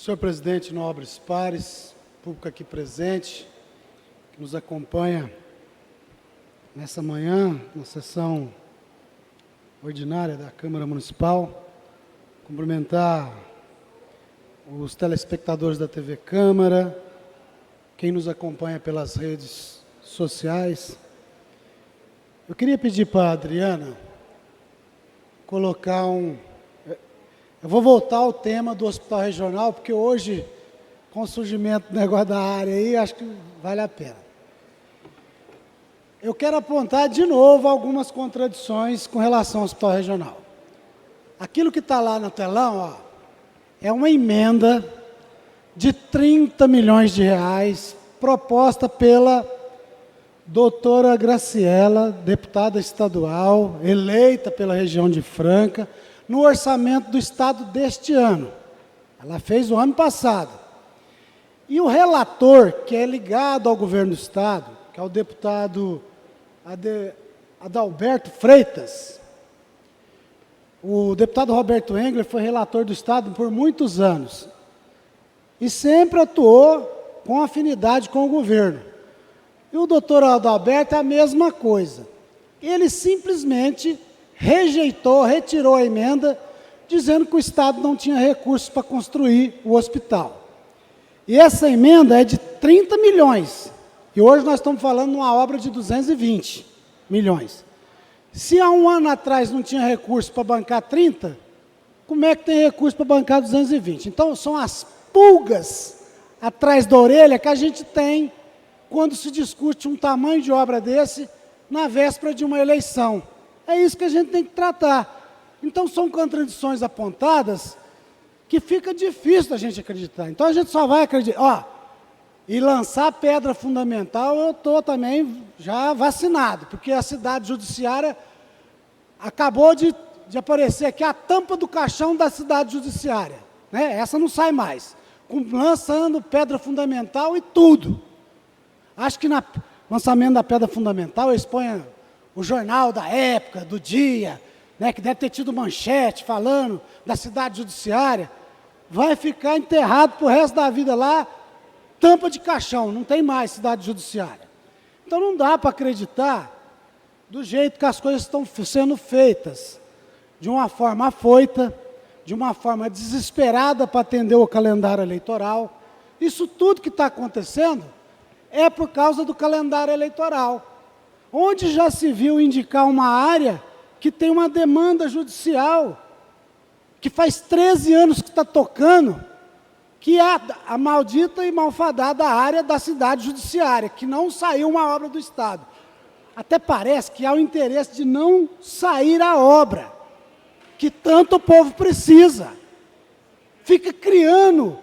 Senhor presidente, nobres pares, público aqui presente, que nos acompanha nessa manhã, na sessão ordinária da Câmara Municipal, cumprimentar os telespectadores da TV Câmara, quem nos acompanha pelas redes sociais. Eu queria pedir para a Adriana colocar Eu vou voltar ao tema do Hospital Regional, porque hoje, com o surgimento do negócio da área aí, acho que vale a pena. Eu quero apontar de novo algumas contradições com relação ao Hospital Regional. Aquilo que está lá no telão, ó, é uma emenda de 30 milhões de reais, proposta pela doutora Graciela, deputada estadual, eleita pela região de Franca, no orçamento do Estado deste ano. Ela fez o ano passado. E o relator, que é ligado ao governo do Estado, que é o deputado Adalberto Freitas, o deputado Roberto Engler foi relator do Estado por muitos anos. E sempre atuou com afinidade com o governo. E o doutor Adalberto é a mesma coisa. Ele simplesmente retirou a emenda, dizendo que o Estado não tinha recursos para construir o hospital. E essa emenda é de 30 milhões. E hoje nós estamos falando de uma obra de 220 milhões. Se há um ano atrás não tinha recurso para bancar 30, como é que tem recurso para bancar 220? Então, são as pulgas atrás da orelha que a gente tem quando se discute um tamanho de obra desse na véspera de uma eleição. É isso que a gente tem que tratar. Então, são contradições apontadas que fica difícil da gente acreditar. Então, a gente só vai acreditar. E lançar pedra fundamental, eu estou também já vacinado, porque a cidade judiciária acabou de aparecer aqui a tampa do caixão da cidade judiciária. Né? Essa não sai mais. Lançando pedra fundamental e tudo. Acho que no lançamento da pedra fundamental, eles põem o jornal da época, do dia, né, que deve ter tido manchete falando da cidade judiciária, vai ficar enterrado para o resto da vida lá, tampa de caixão, não tem mais cidade judiciária. Então não dá para acreditar do jeito que as coisas estão sendo feitas, de uma forma afoita, de uma forma desesperada para atender o calendário eleitoral. Isso tudo que está acontecendo é por causa do calendário eleitoral. Onde já se viu indicar uma área que tem uma demanda judicial, que faz 13 anos que está tocando, que é a maldita e malfadada área da cidade judiciária, que não saiu uma obra do Estado. Até parece que há o interesse de não sair a obra, que tanto o povo precisa. Fica criando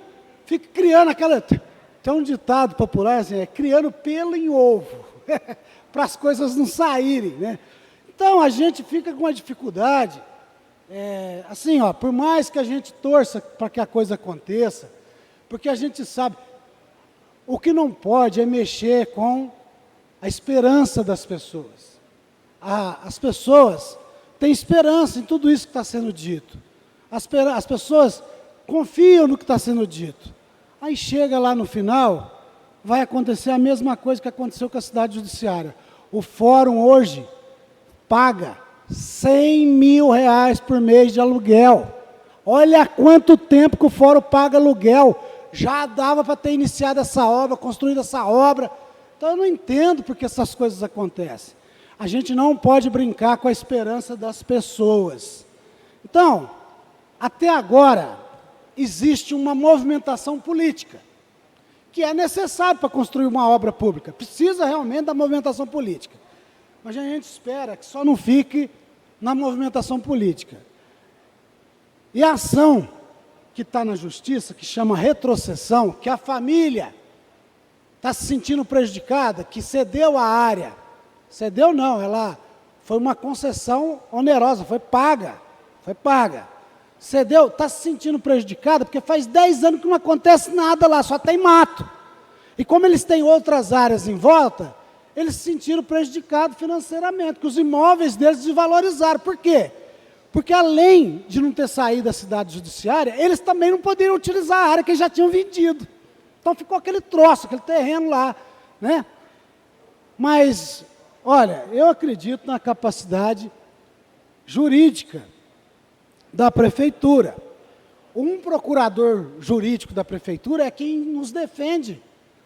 aquela... Tem um ditado popular assim, criando pelo em ovo. Para as coisas não saírem, né? Então, a gente fica com uma dificuldade, assim, ó, por mais que a gente torça para que a coisa aconteça, porque a gente sabe, o que não pode é mexer com a esperança das pessoas. As pessoas têm esperança em tudo isso que está sendo dito. As pessoas confiam no que está sendo dito. Aí chega lá no final, vai acontecer a mesma coisa que aconteceu com a cidade judiciária. O fórum hoje paga 100 mil reais por mês de aluguel. Olha há quanto tempo que o fórum paga aluguel. Já dava para ter iniciado essa obra, construído essa obra. Então eu não entendo porque essas coisas acontecem. A gente não pode brincar com a esperança das pessoas. Então, até agora, existe uma movimentação política, que é necessário para construir uma obra pública. Precisa realmente da movimentação política. Mas a gente espera que só não fique na movimentação política. E a ação que está na justiça, que chama retrocessão, que a família está se sentindo prejudicada, que cedeu a área. Cedeu não, ela foi uma concessão onerosa, foi paga. Cedeu, está se sentindo prejudicada, porque faz 10 anos que não acontece nada lá, só tem mato. E como eles têm outras áreas em volta, eles se sentiram prejudicados financeiramente, porque os imóveis deles desvalorizaram. Por quê? Porque além de não ter saído da cidade judiciária, eles também não poderiam utilizar a área que eles já tinham vendido. Então ficou aquele troço, aquele terreno lá, né? Mas, olha, eu acredito na capacidade jurídica da prefeitura. Um procurador jurídico da prefeitura é quem nos defende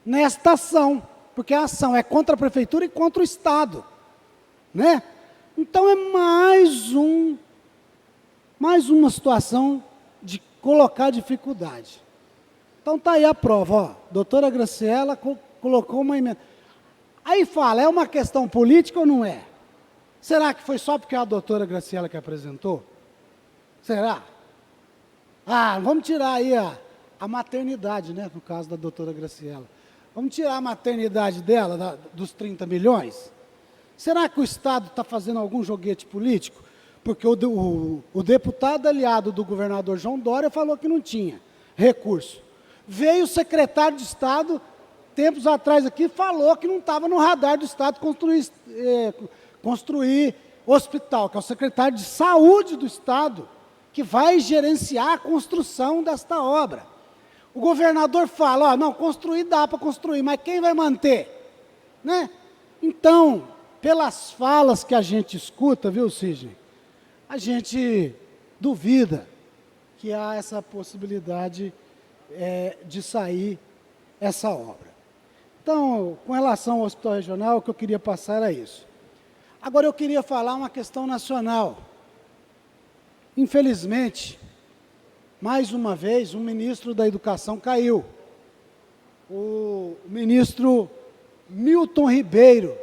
nesta ação, porque a ação é contra a prefeitura e contra o Estado, né? Então é mais uma situação de colocar dificuldade. Então está aí a prova, ó, doutora Graciela colocou uma emenda. Aí fala, é uma questão política ou não é? Será que foi só porque é a doutora Graciela que apresentou? Será? Ah, vamos tirar aí a maternidade, né, no caso da doutora Graciela. Vamos tirar a maternidade dela, dos 30 milhões? Será que o Estado está fazendo algum joguete político? Porque o deputado aliado do governador João Dória falou que não tinha recurso. Veio o secretário de Estado, tempos atrás aqui, falou que não estava no radar do Estado construir hospital, que é o secretário de Saúde do Estado, que vai gerenciar a construção desta obra. O governador fala, ó, não, construir dá para construir, mas quem vai manter? Né? Então, pelas falas que a gente escuta, viu, Sidney, a gente duvida que há essa possibilidade de sair essa obra. Então, com relação ao hospital regional, o que eu queria passar era isso. Agora eu queria falar uma questão nacional. Infelizmente, mais uma vez, um ministro da Educação caiu. O ministro Milton Ribeiro,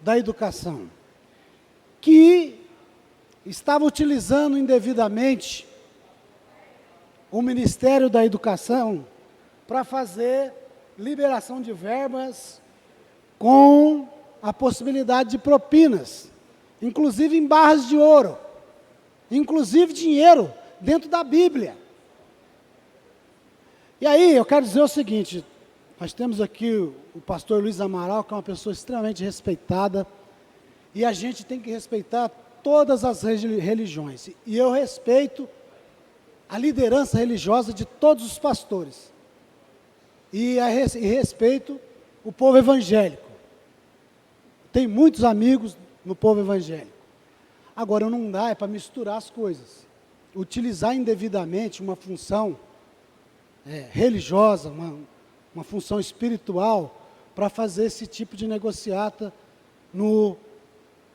da Educação, que estava utilizando indevidamente o Ministério da Educação para fazer liberação de verbas com a possibilidade de propinas, inclusive em barras de ouro, inclusive dinheiro dentro da Bíblia. E aí eu quero dizer o seguinte, nós temos aqui o pastor Luiz Amaral, que é uma pessoa extremamente respeitada, e a gente tem que respeitar todas as religiões. E eu respeito a liderança religiosa de todos os pastores. E respeito o povo evangélico. Tem muitos amigos no povo evangélico. Agora, não dá para misturar as coisas. Utilizar indevidamente uma função religiosa, uma função espiritual, para fazer esse tipo de negociata no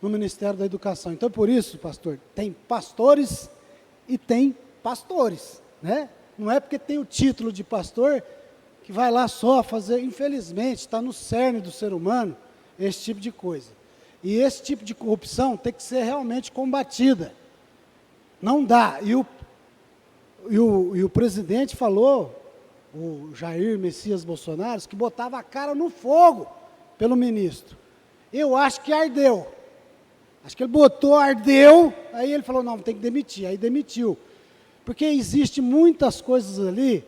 Ministério da Educação. Então, por isso, pastor, tem pastores e tem pastores, né? Não é porque tem o título de pastor que vai lá só fazer, infelizmente, está no cerne do ser humano, esse tipo de coisa. E esse tipo de corrupção tem que ser realmente combatida. Não dá. E o presidente falou, o Jair Messias Bolsonaro, que botava a cara no fogo pelo ministro. Eu acho que ardeu. Acho que ele botou, ardeu, aí ele falou, não, tem que demitir. Aí demitiu. Porque existe muitas coisas ali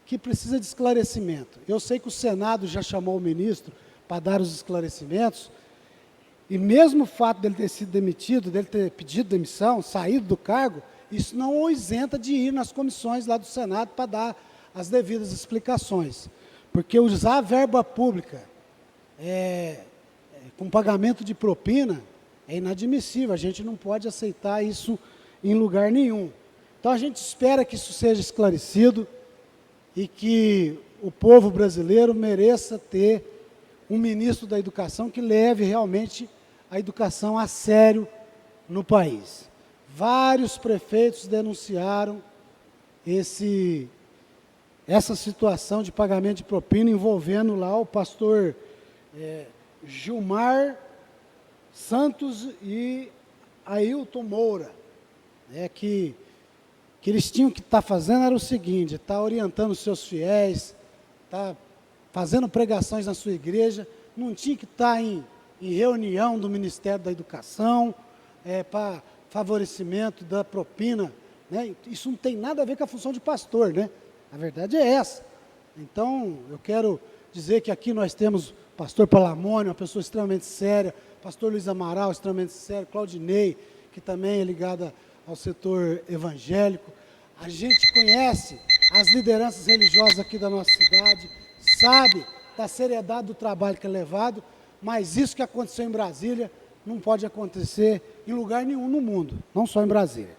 que precisa de esclarecimento. Eu sei que o Senado já chamou o ministro para dar os esclarecimentos, e mesmo o fato dele ter sido demitido, dele ter pedido demissão, saído do cargo, isso não o isenta de ir nas comissões lá do Senado para dar as devidas explicações. Porque usar verba pública com pagamento de propina é inadmissível, a gente não pode aceitar isso em lugar nenhum. Então a gente espera que isso seja esclarecido e que o povo brasileiro mereça ter um ministro da educação que leve realmente a educação a sério no país. Vários prefeitos denunciaram essa situação de pagamento de propina envolvendo lá o pastor Gilmar Santos e Ailton Moura, que eles tinham que estar fazendo era o seguinte, estar orientando os seus fiéis, estar fazendo pregações na sua igreja, não tinha que estar em reunião do Ministério da Educação, para favorecimento da propina, né? Isso não tem nada a ver com a função de pastor, né? A verdade é essa. Então, eu quero dizer que aqui nós temos o pastor Palamônio, uma pessoa extremamente séria, pastor Luiz Amaral, extremamente sério, Claudinei, que também é ligada ao setor evangélico. A gente conhece as lideranças religiosas aqui da nossa cidade, sabe da seriedade do trabalho que é levado, mas isso que aconteceu em Brasília não pode acontecer em lugar nenhum no mundo, não só em Brasília.